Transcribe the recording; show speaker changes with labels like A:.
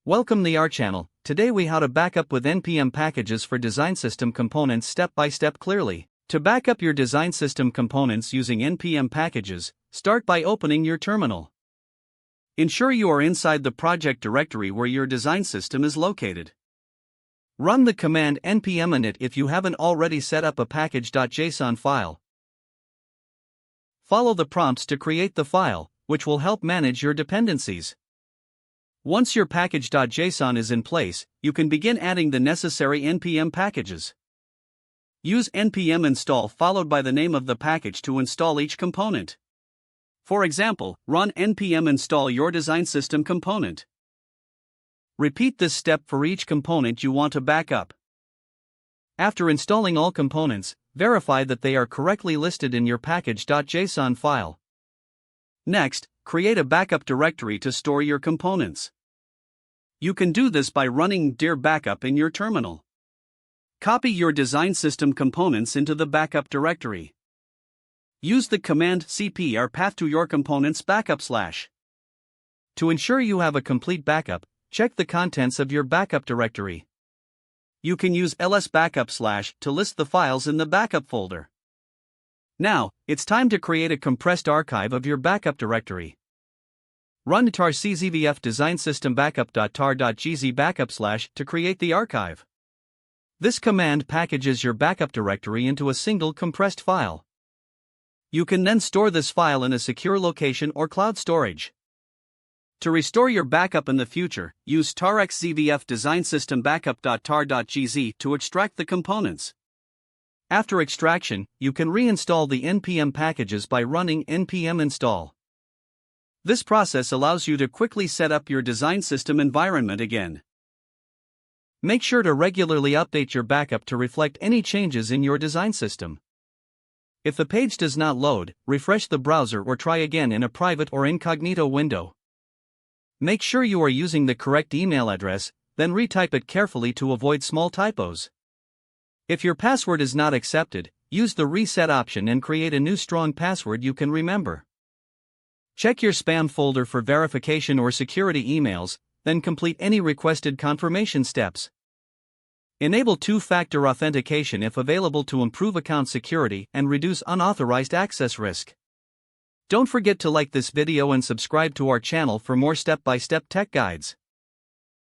A: Welcome to our channel. Today we how to backup with NPM packages for design system components step by step clearly. To backup your design system components using NPM packages, start by opening your terminal. Ensure you are inside the project directory where your design system is located. Run the command npm init if you haven't already set up a package.json file. Follow the prompts to create the file, which will help manage your dependencies. Once your package.json is in place, you can begin adding the necessary npm packages. Use npm install followed by the name of the package to install each component. For example, run npm install your design system component. Repeat this step for each component you want to backup. After installing all components, verify that they are correctly listed in your package.json file. Next, create a backup directory to store your components. You can do this by running dir backup in your terminal. Copy your design system components into the backup directory. Use the command cp or path to your components backup /. To ensure you have a complete backup, check the contents of your backup directory. You can use ls backup / to list the files in the backup folder. Now, it's time to create a compressed archive of your backup directory. Run tar czvf design system backup.tar.gz backup / to create the archive. This command packages your backup directory into a single compressed file. You can then store this file in a secure location or cloud storage. To restore your backup in the future, use tar xzvf design system backup.tar.gz to extract the components. After extraction, you can reinstall the npm packages by running npm install. This process allows you to quickly set up your design system environment again. Make sure to regularly update your backup to reflect any changes in your design system. If the page does not load, refresh the browser or try again in a private or incognito window. Make sure you are using the correct email address, then retype it carefully to avoid small typos. If your password is not accepted, use the reset option and create a new strong password you can remember. Check your spam folder for verification or security emails, then complete any requested confirmation steps. Enable two-factor authentication if available to improve account security and reduce unauthorized access risk. Don't forget to like this video and subscribe to our channel for more step-by-step tech guides.